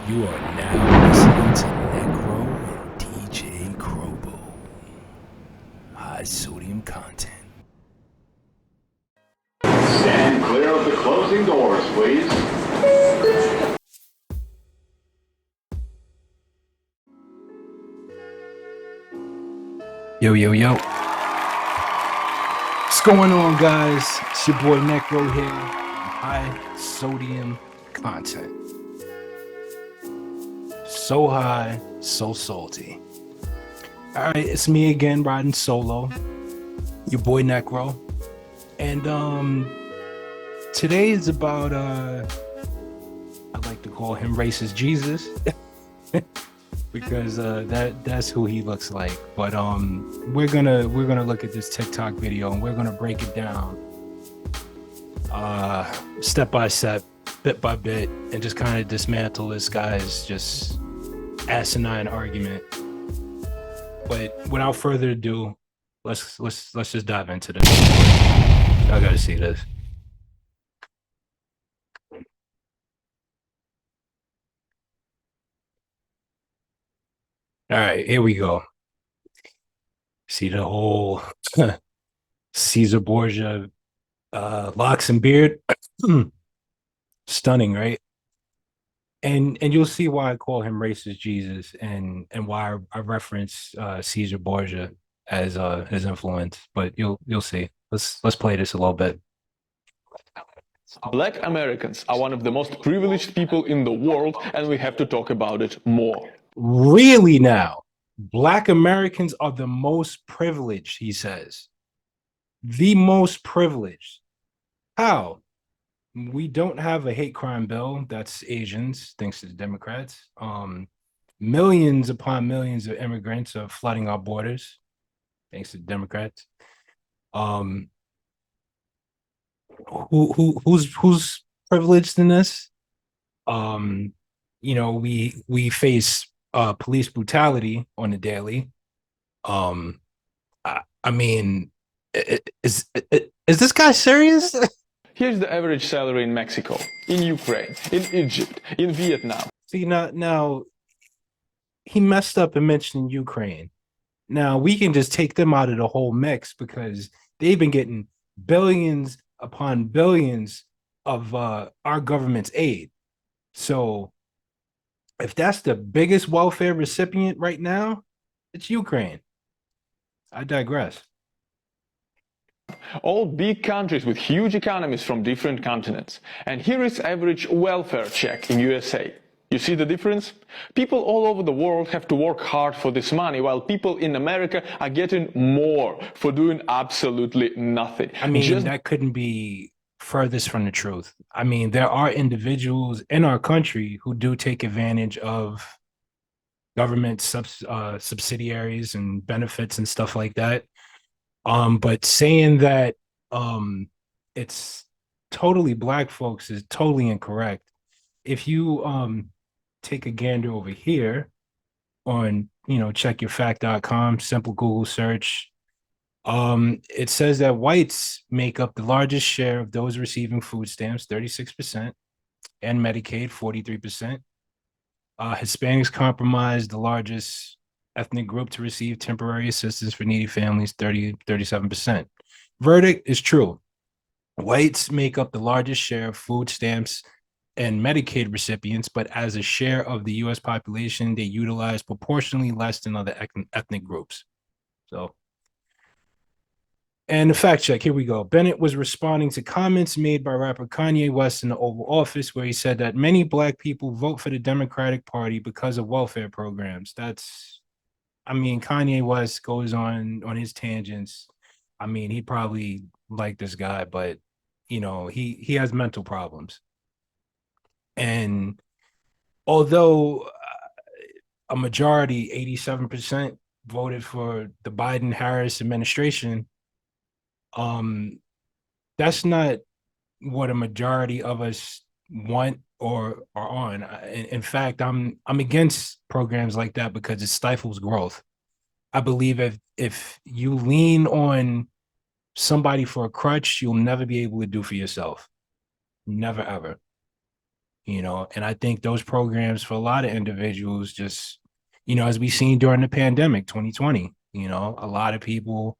You are now listening to Necro and DJ Crobo. High sodium content. Stand clear of the closing doors, please. Yo, yo, yo. What's going on, guys? It's your boy Necro here. High sodium content. So high, so salty. All right, it's me again riding solo. Your boy Necro. And today is about I like to call him racist Jesus. Because that's who he looks like. But we're gonna look at this TikTok video and we're gonna break it down step by step, bit by bit, and just kind of dismantle this guy's just asinine argument. But without further ado, let's just dive into this. I gotta see this. All right, here we go. See the whole Caesar Borgia locks and beard. Stunning, right? And you'll see why I call him racist Jesus and why I reference Caesar Borgia as his influence. But you'll see. Let's play this a little bit. Black Americans are one of the most privileged people in the world, and we have to talk about it more. Really now? Black Americans are the most privileged, he says. The most privileged. How? We don't have a hate crime bill that's Asians, thanks to the Democrats. Millions upon millions of immigrants are flooding our borders, thanks to the Democrats. Who's privileged in this? We face police brutality on the daily. I mean, is this guy serious? Here's the average salary in Mexico, in Ukraine, in Egypt, in Vietnam. See, now he messed up and mentioned Ukraine. Now we can just take them out of the whole mix because they've been getting billions upon billions of our government's aid. So if that's the biggest welfare recipient right now, it's Ukraine. I digress. All big countries with huge economies from different continents. And here is average welfare check in USA. You see the difference? People all over the world have to work hard for this money, while people in America are getting more for doing absolutely nothing. I mean, that couldn't be furthest from the truth. I mean, there are individuals in our country who do take advantage of government subsidiaries and benefits and stuff like that. But saying that it's totally black folks is totally incorrect. If you take a gander over here on, checkyourfact.com, simple Google search, it says that whites make up the largest share of those receiving food stamps, 36%, and Medicaid, 43%. Hispanics comprise the largest ethnic group to receive temporary assistance for needy families, 37%. Verdict is true. Whites make up the largest share of food stamps and Medicaid recipients, but as a share of the U.S. population, they utilize proportionally less than other ethnic groups. So, and the fact check, here we go. Bennett was responding to comments made by rapper Kanye West in the Oval Office, where he said that many black people vote for the Democratic Party because of welfare programs. Kanye West goes on his tangents. I mean, he probably liked this guy, but, he has mental problems. And although a majority, 87%, voted for the Biden-Harris administration, that's not what a majority of us want or are on. In fact, I'm against programs like that because it stifles growth. I believe if you lean on somebody for a crutch, you'll never be able to do for yourself. Never ever. And I think those programs for a lot of individuals just, as we seen during the pandemic 2020, a lot of people,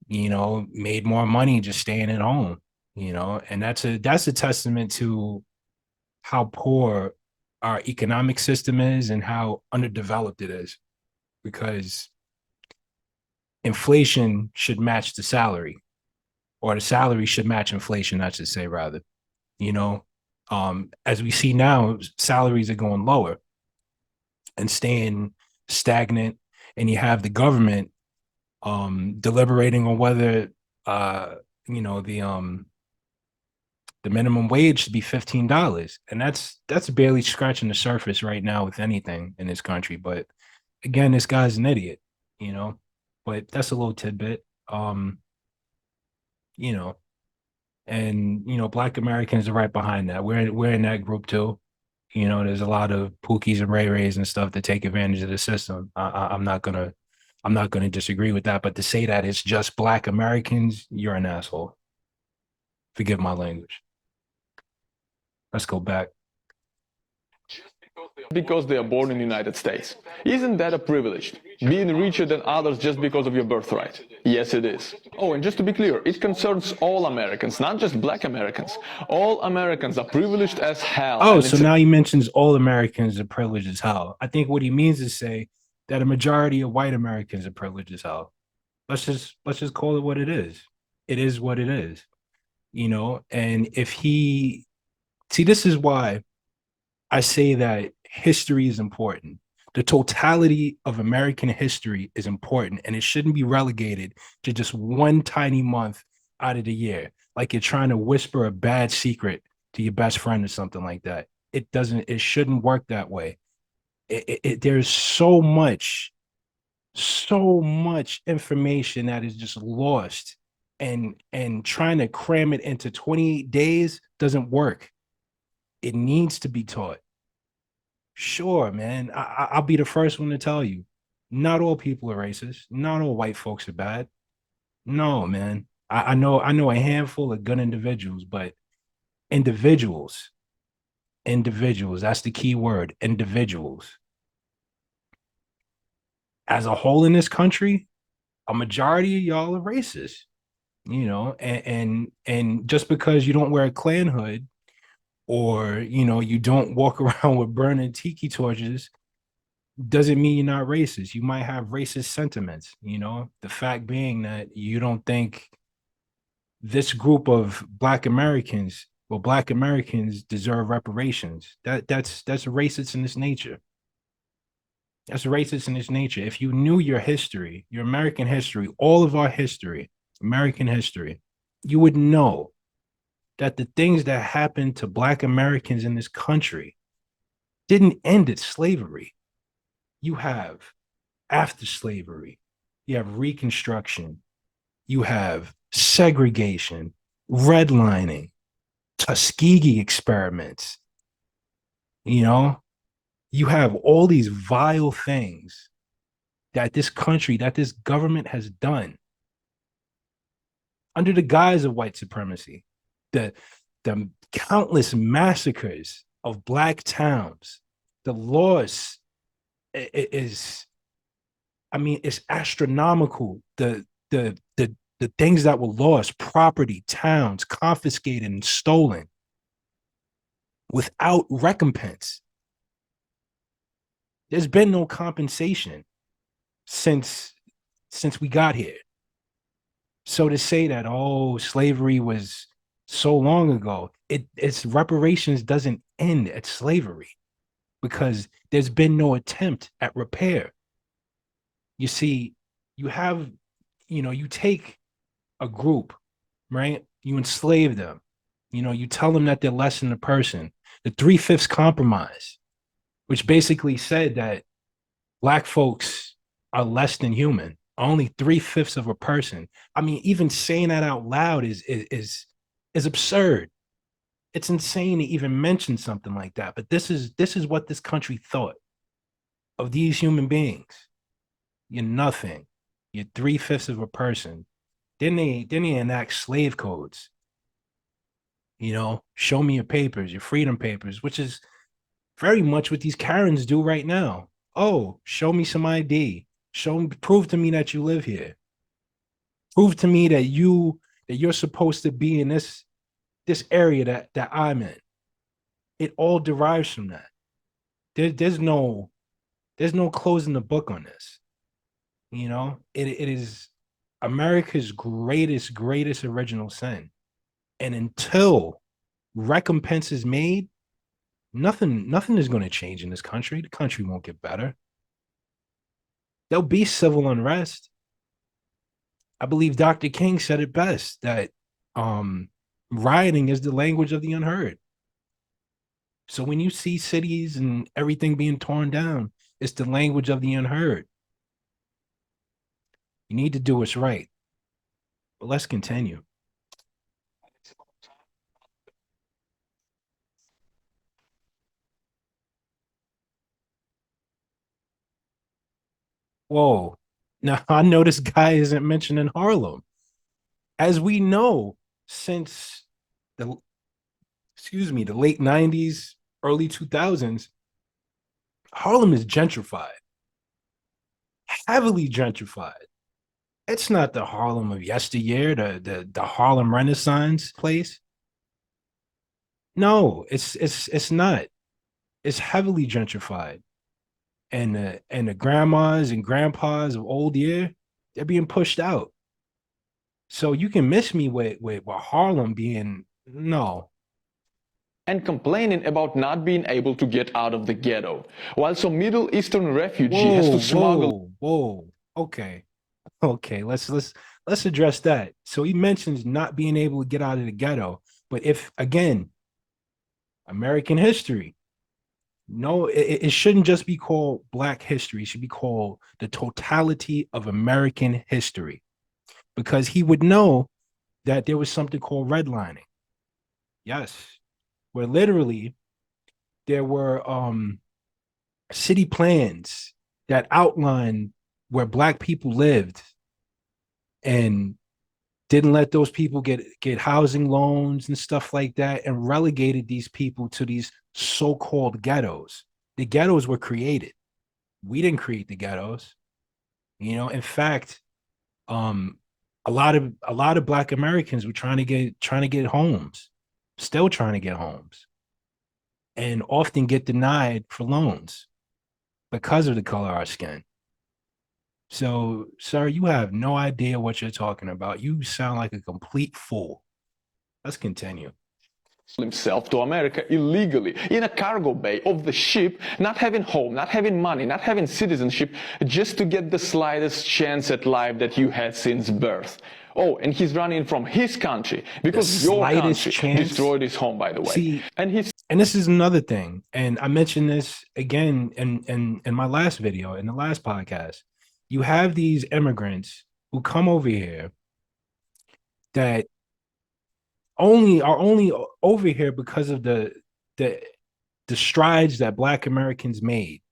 made more money just staying at home, and that's a testament to how poor our economic system is and how underdeveloped it is, because inflation should match the salary, or the salary should match inflation, I should say, rather. you know as we see now, salaries are going lower and staying stagnant, and you have the government deliberating on whether uh you know the minimum wage should be $15, and that's barely scratching the surface right now with anything in this country. But again, this guy's an idiot, you know but that's a little tidbit. You know and Black Americans are right behind that. We're in that group too. There's a lot of Pookies and Ray Rays and stuff that take advantage of the system. I'm not gonna disagree with that. But to say that it's just Black Americans, you're an asshole. Forgive my language. Let's go back. Because they are born in the United States. Isn't that a privilege? Being richer than others just because of your birthright? Yes, it is. Oh, and just to be clear, it concerns all Americans, not just Black Americans. All Americans are privileged as hell. Oh, so now he mentions all Americans are privileged as hell. I think what he means is say that a majority of white Americans are privileged as hell. Let's just call it what it is. It is what it is. And if he see, this is why I say that history is important. The totality of American history is important, and it shouldn't be relegated to just one tiny month out of the year, like you're trying to whisper a bad secret to your best friend or something like that. It shouldn't work that way. There's so much information that is just lost, and trying to cram it into 28 days doesn't work. It needs to be taught. Sure, man. I'll be the first one to tell you, not all people are racist. Not all white folks are bad. No, man. I know a handful of good individuals, but individuals, individuals, that's the key word, individuals. As a whole in this country, a majority of y'all are racist, and just because you don't wear a Klan hood, or you don't walk around with burning tiki torches, doesn't mean you're not racist. You might have racist sentiments. The fact being that you don't think this group of Black Americans deserve reparations. That's racist in its nature. That's racist in its nature. If you knew your history, your American history, all of our history, American history, you would know that the things that happened to Black Americans in this country didn't end at slavery. You have after slavery, you have Reconstruction, you have segregation, redlining, Tuskegee experiments. You have all these vile things that this government has done under the guise of white supremacy. The countless massacres of Black towns, the loss is, I mean, it's astronomical. The things that were lost, property, towns confiscated and stolen without recompense. There's been no compensation since we got here. So to say that, oh, slavery was so long ago, its reparations doesn't end at slavery, because there's been no attempt at repair. You see, you take a group, right? You enslave them. You tell them that they're less than a person. The 3/5 compromise, which basically said that Black folks are less than human, only 3/5 of a person. I mean, even saying that out loud is absurd. It's insane to even mention something like that. But this is what this country thought of these human beings. You're nothing. You're 3/5 of a person. Then they enact slave codes. Show me your papers, your freedom papers, which is very much what these Karens do right now. Oh, show me some ID. Prove to me that you live here. Prove to me that you're supposed to be in this area that I'm in. It all derives from that. There's no closing the book on this. It is America's greatest original sin. And until recompense is made, nothing is going to change in this country. The country won't get better. There'll be civil unrest. I believe Dr. King said it best that rioting is the language of the unheard. So when you see cities and everything being torn down, it's the language of the unheard. You need to do what's right. But let's continue. Whoa. Now I know this guy isn't mentioned in Harlem. As we know, since the the late 90s, early 2000s, Harlem is gentrified, heavily gentrified. It's not the Harlem of yesteryear, the Harlem Renaissance place. No, it's not. It's heavily gentrified. And the grandmas and grandpas of old year, they're being pushed out. So you can miss me with Harlem being no. And complaining about not being able to get out of the ghetto, while some Middle Eastern refugee has to smuggle. Whoa. Okay. Let's address that. So he mentions not being able to get out of the ghetto, but if again, American history, no, it shouldn't just be called Black history. It should be called the totality of American history, because he would know that there was something called redlining. Yes, where literally there were city plans that outlined where Black people lived and didn't let those people get housing loans and stuff like that, and relegated these people to these so-called ghettos. The ghettos were created. We didn't create the ghettos. In fact, um, a lot of Black Americans were trying to get homes, still trying to get homes, and often get denied for loans because of the color of our skin. So, sir, you have no idea what you're talking about. You sound like a complete fool. Let's continue. Himself to America illegally in a cargo bay of the ship, not having home, not having money, not having citizenship, just to get the slightest chance at life that you had since birth. Oh, and he's running from his country because your country destroyed his home, by the way. See, and this is another thing, and I mentioned this again in my last video, in the last podcast. You have these immigrants who come over here that only over here because of the strides that Black Americans made.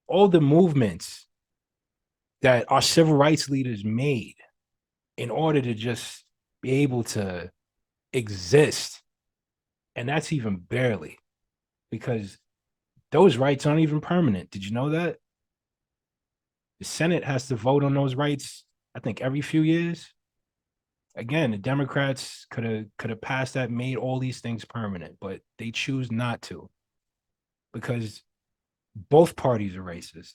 All the movements that our civil rights leaders made in order to just be able to exist. And that's even barely, because those rights aren't even permanent. Did you know that? The Senate has to vote on those rights, I think, every few years. Again, the Democrats could have passed that, made all these things permanent, but they choose not to, because both parties are racist.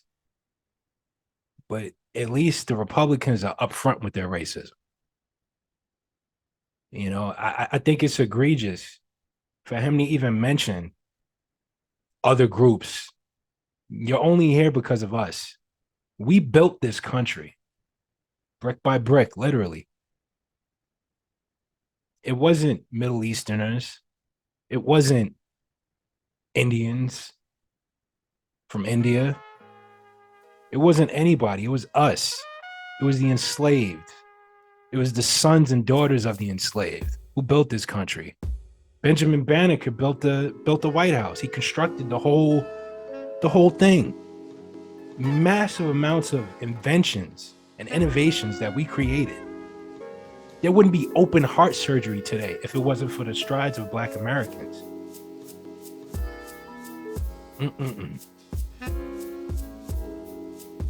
But at least the Republicans are upfront with their racism. I think it's egregious for him to even mention other groups. You're only here because of us. We built this country brick by brick, literally. It wasn't Middle Easterners. It wasn't Indians from India. It wasn't anybody. It was us. It was the enslaved. It was the sons and daughters of the enslaved who built this country. Benjamin Banneker built the White House. He constructed the whole thing. Massive amounts of inventions and innovations that we created. There wouldn't be open heart surgery today if it wasn't for the strides of Black Americans. Mm-mm-mm.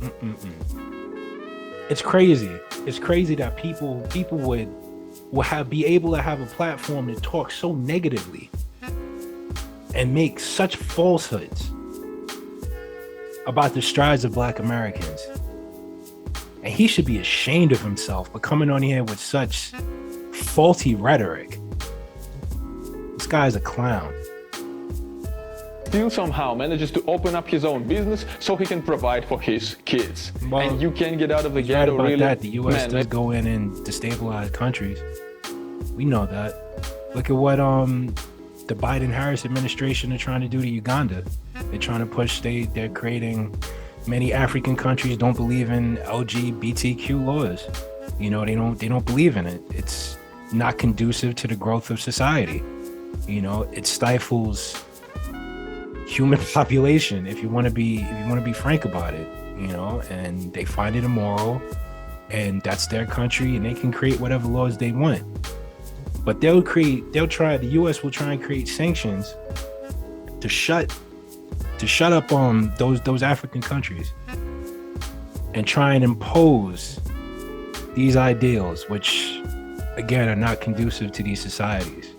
Mm-mm-mm. It's crazy. It's crazy that people would be able to have a platform to talk so negatively and make such falsehoods about the strides of Black Americans. And he should be ashamed of himself for coming on here with such faulty rhetoric. This guy's a clown. Still somehow manages to open up his own business so he can provide for his kids. Well, and you can't get out of the right ghetto about really. that. The U.S. Man, does go in and destabilize countries. We know that. Look at what the Biden-Harris administration are trying to do to Uganda. They're trying to push. They're creating. Many African countries don't believe in LGBTQ laws. You know, they don't believe in it. It's not conducive to the growth of society. You know, it stifles human population. If you want to be frank about it, you know, and they find it immoral, and that's their country, and they can create whatever laws they want. But the U.S. will try and create sanctions to shut up those African countries and try and impose these ideals, which again are not conducive to these societies.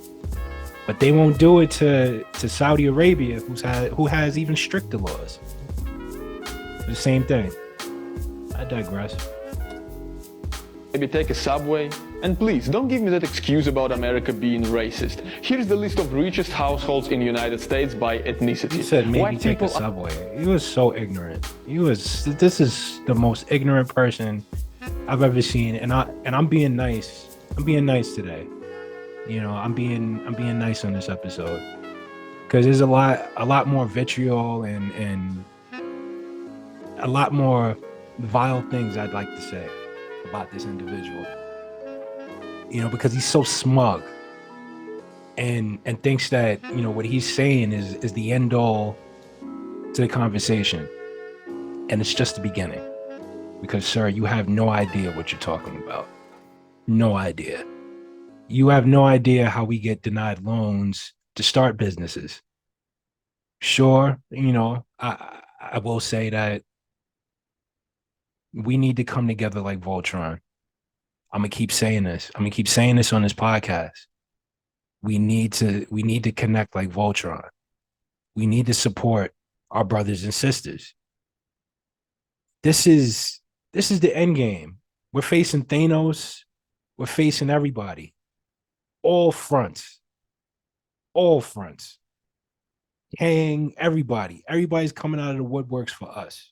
But they won't do it to Saudi Arabia, who has even stricter laws. The same thing. I digress. Maybe take a subway. And please, don't give me that excuse about America being racist. Here's the list of richest households in the United States by ethnicity. He said maybe White take a people subway. He was so ignorant. This is the most ignorant person I've ever seen. And I'm being nice. I'm being nice today. You know, I'm being nice on this episode. Because there's a lot more vitriol and a lot more vile things I'd like to say about this individual. You know, because he's so smug and thinks that, you know, what he's saying is the end all to the conversation. And it's just the beginning. Because, sir, you have no idea what you're talking about. No idea. You have no idea how we get denied loans to start businesses. Sure, you know, I will say that we need to come together like Voltron. I'm gonna keep saying this. I'm gonna keep saying this on this podcast. We need to connect like Voltron. We need to support our brothers and sisters. This is the end game. We're facing Thanos. We're facing everybody. All fronts. All fronts. Kang, everybody. Everybody's coming out of the woodworks for us.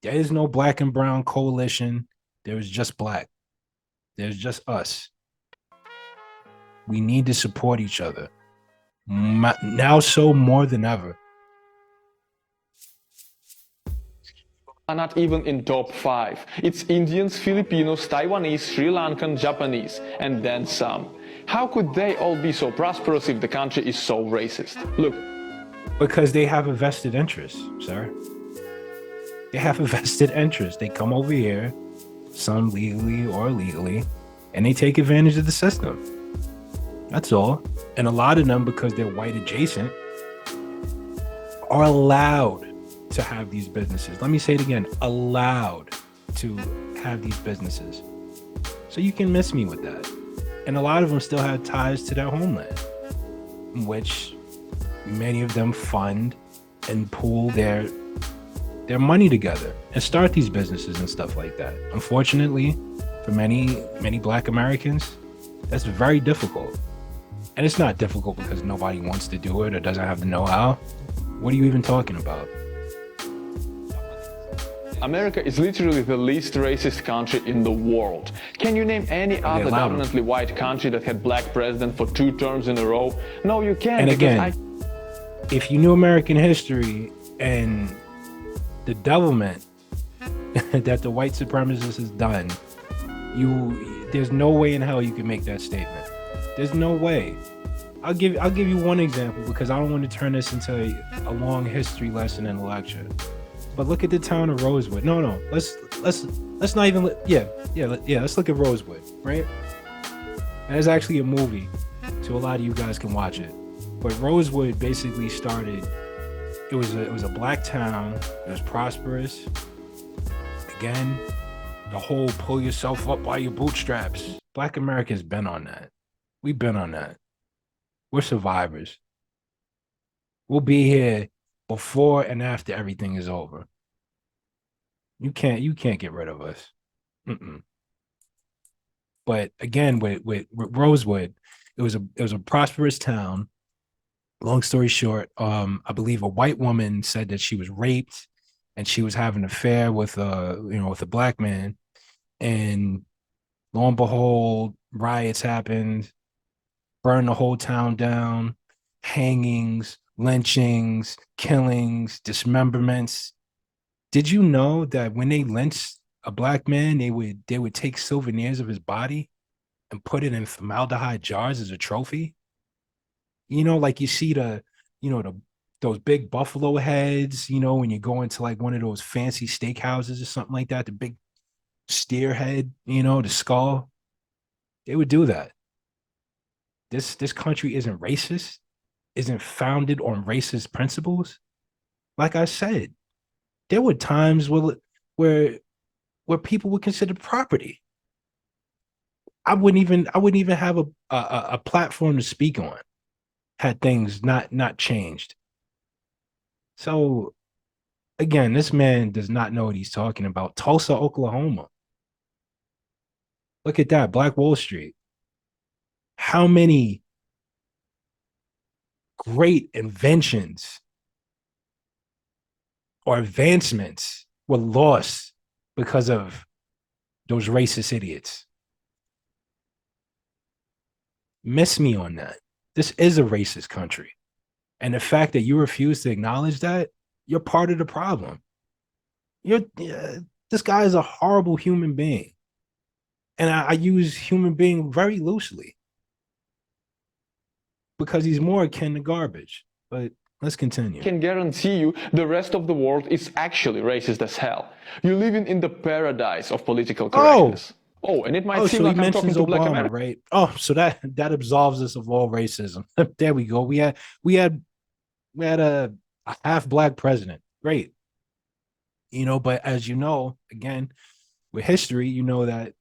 There is no black and brown coalition. There is just black. There's just us. We need to support each other. Now so more than ever. are not even in top 5. It's Indians, Filipinos, Taiwanese, Sri Lankan, Japanese, and then some. How could they all be so prosperous if the country is so racist? Look. Because they have a vested interest, sir. They have a vested interest. They come over here, some legally or illegally, and they take advantage of the system. That's all. And a lot of them, because they're white adjacent, are allowed to have these businesses. Let me say it again, allowed to have these businesses. So you can miss me with that. And a lot of them still have ties to their homeland, which many of them fund and pool their money together and start these businesses and stuff like that. Unfortunately, for many Black Americans, that's very difficult. And it's not difficult because nobody wants to do it or doesn't have the know-how. What are you even talking about? America is literally the least racist country in the world. Can you name any other dominantly white country that had black president for 2 terms in a row? No, you can't. And again, if you knew American history and the devilment that the white supremacist has done, there's no way in hell you can make that statement. There's no way. I'll give you one example because I don't want to turn this into a long history lesson in a lecture. But look at the town of Rosewood. No, no, let's not even. Yeah. Let's look at Rosewood, right? There's actually a movie, so a lot of you guys can watch it. But Rosewood basically started. It was a black town. It was prosperous. Again, the whole pull yourself up by your bootstraps. Black America's been on that. We've been on that. We're survivors. We'll be here before and after everything is over. You can't get rid of us. Mm-mm. But again, with Rosewood, it was a prosperous town. Long story short, I believe a white woman said that she was raped and she was having an affair with with a black man. And lo and behold, riots happened, burned the whole town down, hangings, lynchings, killings, dismemberments. Did you know that when they lynched a black man, they would take souvenirs of his body and put it in formaldehyde jars as a trophy? Like you see those big buffalo heads, when you go into like one of those fancy steakhouses or something like that, the big steer head, the skull. They would do that. This country isn't racist, isn't founded on racist principles. Like I said, there were times where where people were considered property. I wouldn't even have a platform to speak on had things not changed. So again, this man does not know what he's talking about. Tulsa, Oklahoma. Look at that, Black Wall Street. How many great inventions or advancements were lost because of those racist idiots? Miss me on that. This is a racist country. And the fact that you refuse to acknowledge that, you're part of the problem. This guy is a horrible human being. And I use human being very loosely because he's more akin to garbage. But let's continue. I can guarantee you the rest of the world is actually racist as hell. You live in the paradise of political correctness. Oh, and it might seem so like he I'm talking mentions to Black Obama, Americans. right? Oh, so that absolves us of all racism. There we go. We had a half black president. Great. But as you know, again, with history, you know that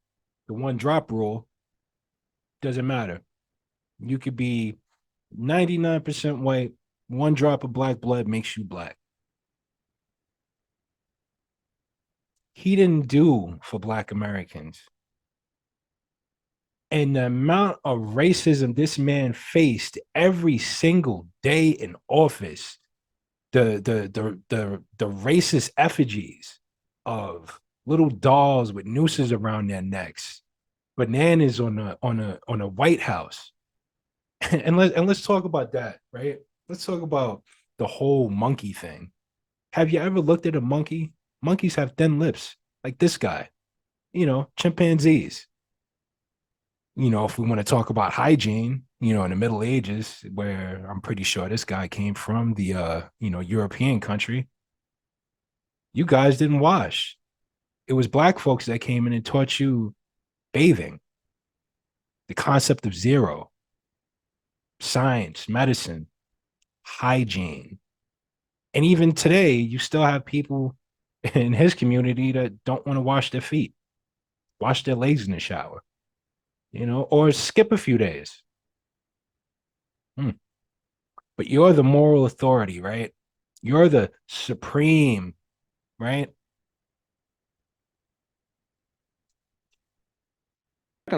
the one drop rule doesn't matter. You could be 99% white, one drop of black blood makes you black. He didn't do for black Americans. And the amount of racism this man faced every single day in office, the racist effigies of little dolls with nooses around their necks, bananas on a White House. And let's talk about that, right? Let's talk about the whole monkey thing. Have you ever looked at a monkey? Monkeys have thin lips, like this guy. Chimpanzees. If we want to talk about hygiene, in the Middle Ages, where I'm pretty sure this guy came from, the European country, you guys didn't wash. It was black folks that came in and taught you bathing, the concept of zero, science, medicine, hygiene. And even today, you still have people in his community that don't want to wash their feet, wash their legs in the shower, or skip a few days. But you're the moral authority, right? You're the supreme, right?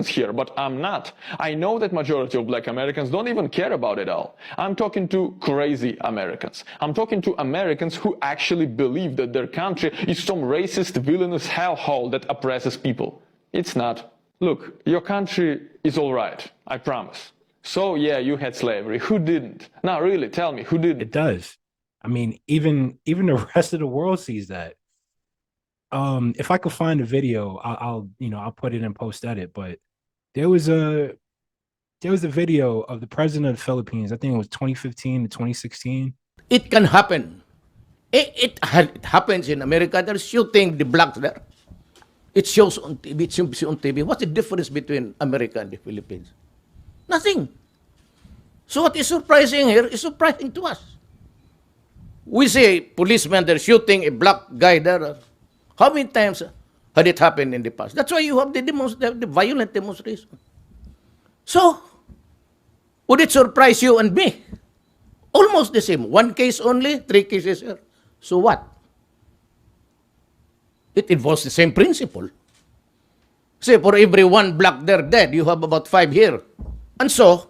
Here, but I'm not. I know that majority of Black Americans don't even care about it all. I'm talking to crazy Americans. I'm talking to Americans who actually believe that their country is some racist, villainous hellhole that oppresses people. It's not. Look, your country is all right, I promise. So yeah, you had slavery. Who didn't? Now really, tell me, who didn't? It does. I mean, even the rest of the world sees that. If I could find a video, I'll put it in post edit. But there was a video of the president of the Philippines. I think it was 2015 to 2016. It can happen. It happens in America. They're shooting the blacks there. It shows on TV. It shows on TV. What's the difference between America and the Philippines? Nothing. So what is surprising here is surprising to us. We see policemen they're shooting a black guy there. How many times had it happened in the past? That's why you have the violent demonstration. So, would it surprise you and me? Almost the same. One case only, 3 cases here. So what? It involves the same principle. Say, for every 1 black there dead, you have about 5 here. And so,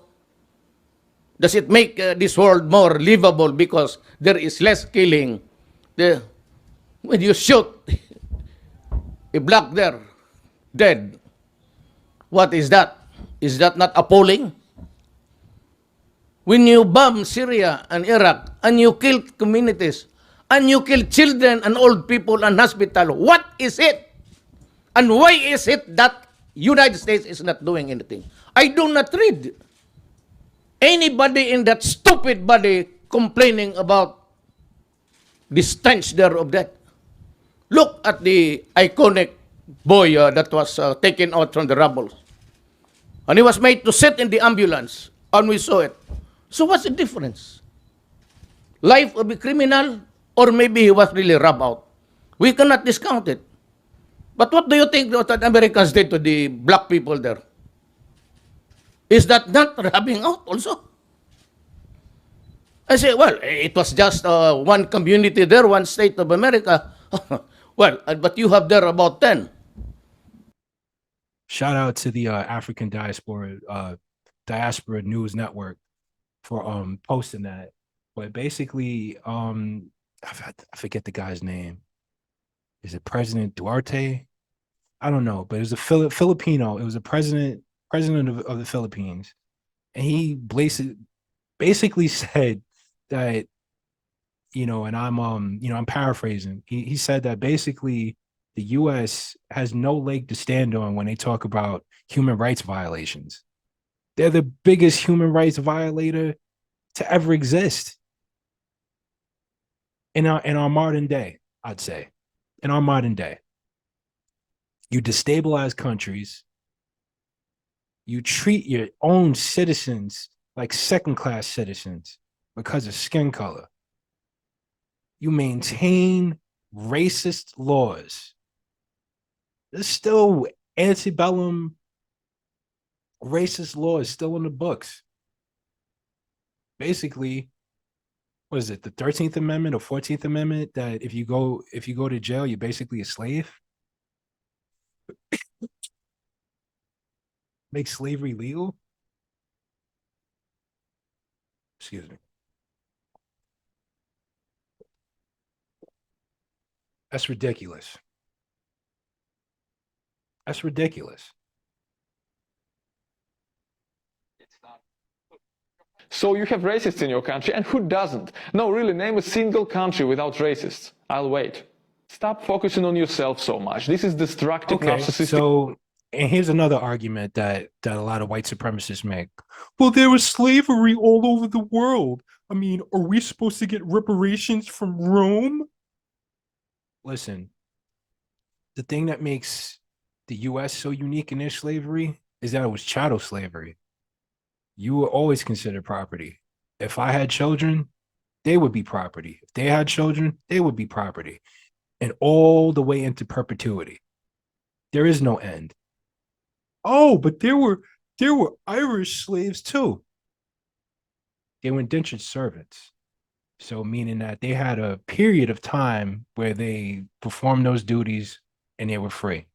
does it make this world more livable because there is less killing? When you shoot a black there dead, what is that? Is that not appalling? When you bomb Syria and Iraq and you kill communities and you kill children and old people and hospital, what is it? And why is it that United States is not doing anything? I do not read anybody in that stupid body complaining about the stench there of that. Look at the iconic boy that was taken out from the rubble. And he was made to sit in the ambulance, and we saw it. So what's the difference? Life of a criminal, or maybe he was really rubbed out. We cannot discount it. But what do you think that the Americans did to the black people there? Is that not rubbing out also? I say, well, it was just one community there, one state of America. Well, but you have there about 10. Shout out to the African Diaspora News Network for posting that. But basically, I forget the guy's name. Is it President Duarte? I don't know, but it was a Filipino. It was a president of the Philippines, and he basically said that, and I'm paraphrasing. He said that basically the U.S. has no leg to stand on when they talk about human rights violations. They're the biggest human rights violator to ever exist in our modern day, I'd say. In our modern day, you destabilize countries. You treat your own citizens like second-class citizens because of skin color. You maintain racist laws. There's still antebellum racist laws still in the books. Basically, what is it, the 13th Amendment or 14th Amendment, that if you go to jail, you're basically a slave? Make slavery legal? Excuse me. That's ridiculous. That's ridiculous. So you have racists in your country, and who doesn't? No, really, name a single country without racists. I'll wait. Stop focusing on yourself so much. This is destructive, narcissistic. So, and here's another argument that a lot of white supremacists make. Well, there was slavery all over the world. I mean, are we supposed to get reparations from Rome? Listen, the thing that makes the U.S. so unique in their slavery is that it was chattel slavery. You were always considered property. If I had children, they would be property. If they had children, they would be property. And all the way into perpetuity. There is no end. Oh, but there were Irish slaves too. They were indentured servants. So meaning that they had a period of time where they performed those duties and they were free.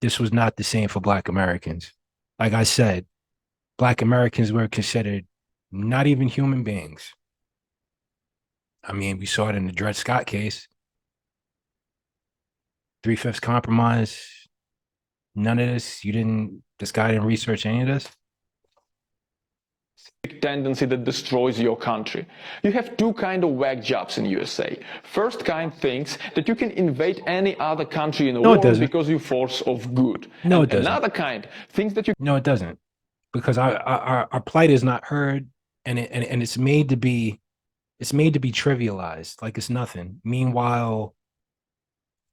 This was not the same for Black Americans. Like I said, Black Americans were considered not even human beings. I mean, we saw it in the Dred Scott case. 3/5 compromise. None of this. This guy didn't research any of this. Tendency that destroys your country. You have two kind of whack jobs in USA. First kind thinks that you can invade any other country in the world because you force of good. No, and it doesn't. Another kind thinks that you... No, it doesn't. Because our plight is not heard, and it's made to be It's made to be trivialized like it's nothing. Meanwhile,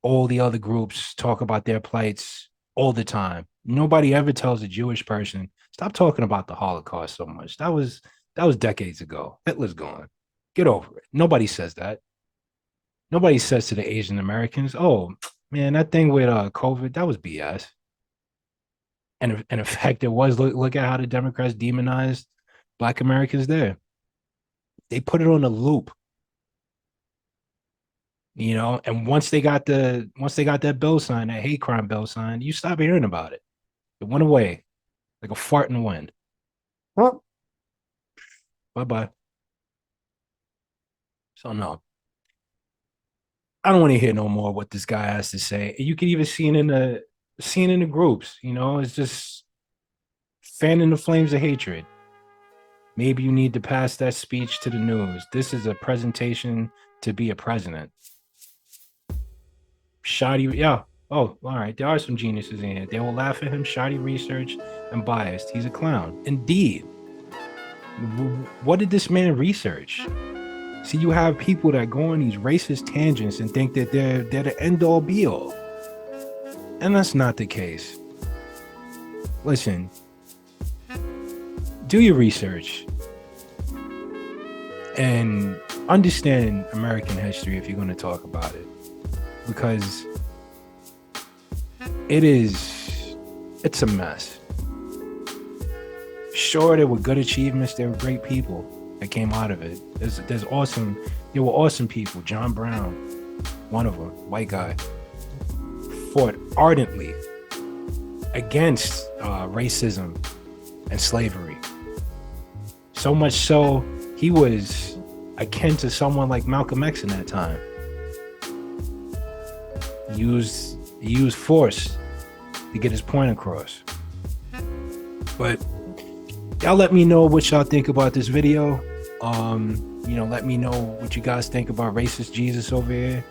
all the other groups talk about their plights all the time. Nobody ever tells a Jewish person, stop talking about the Holocaust so much. That was decades ago. Hitler's gone. Get over it. Nobody says that. Nobody says to the Asian Americans, oh man, that thing with COVID, that was BS. And in fact, it was. Look at how the Democrats demonized Black Americans there. They put it on a loop, and once they got that bill signed, that hate crime bill signed, you stop hearing about it. It went away like a fart in the wind. Well, bye-bye. So no. I don't want to hear no more what this guy has to say. You can even see it in the groups, it's just fanning the flames of hatred. Maybe you need to pass that speech to the news. This is a presentation to be a president. Shoddy, yeah. Oh, all right. There are some geniuses in here. They will laugh at him. Shoddy research and biased. He's a clown. Indeed. What did this man research? See, you have people that go on these racist tangents and think that they're the end all be all. And that's not the case. Listen, do your research and understand American history if you're going to talk about it, because it's a mess. Sure, there were good achievements, there were great people that came out of it. There were awesome people. John Brown, one of them, white guy, fought ardently against racism and slavery. So much so, he was akin to someone like Malcolm X in that time. He used force to get his point across. But y'all let me know what y'all think about this video. Let me know what you guys think about racist Jesus over here,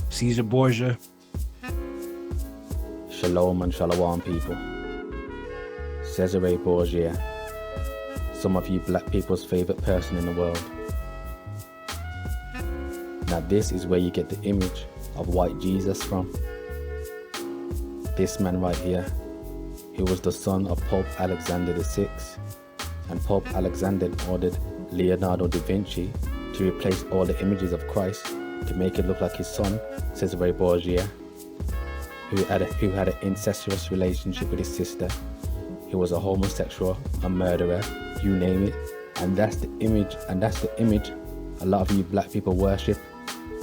Caesar Borgia. Shalom and shalom, people. Cesare Borgia, some of you black people's favorite person in the world. Now this is where you get the image of white Jesus from. This man right here, he was the son of Pope Alexander VI, and Pope Alexander ordered Leonardo da Vinci to replace all the images of Christ to make it look like his son, Cesare Borgia, who had an incestuous relationship with his sister. He was a homosexual, a murderer, you name it. And that's the image a lot of you black people worship.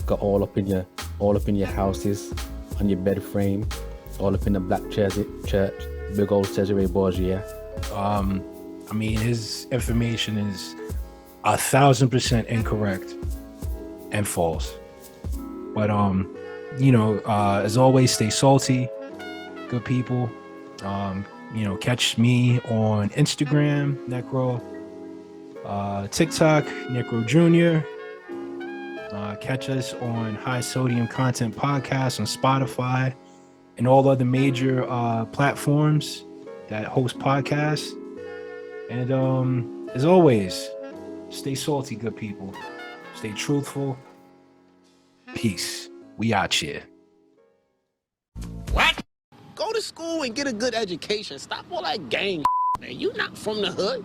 Got all up in your houses, on your bed frame, all up in the black church, big old Cesare Borgia. His information is 1,000% incorrect and false. But as always, stay salty, good people. Catch me on Instagram, Necro, TikTok, Necro Jr. Catch us on High Sodium Content Podcast on Spotify and all other major platforms that host podcasts. And as always, stay salty, good people. Stay truthful. Peace. We out here. What? Go to school and get a good education. Stop all that gang, man. You not from the hood.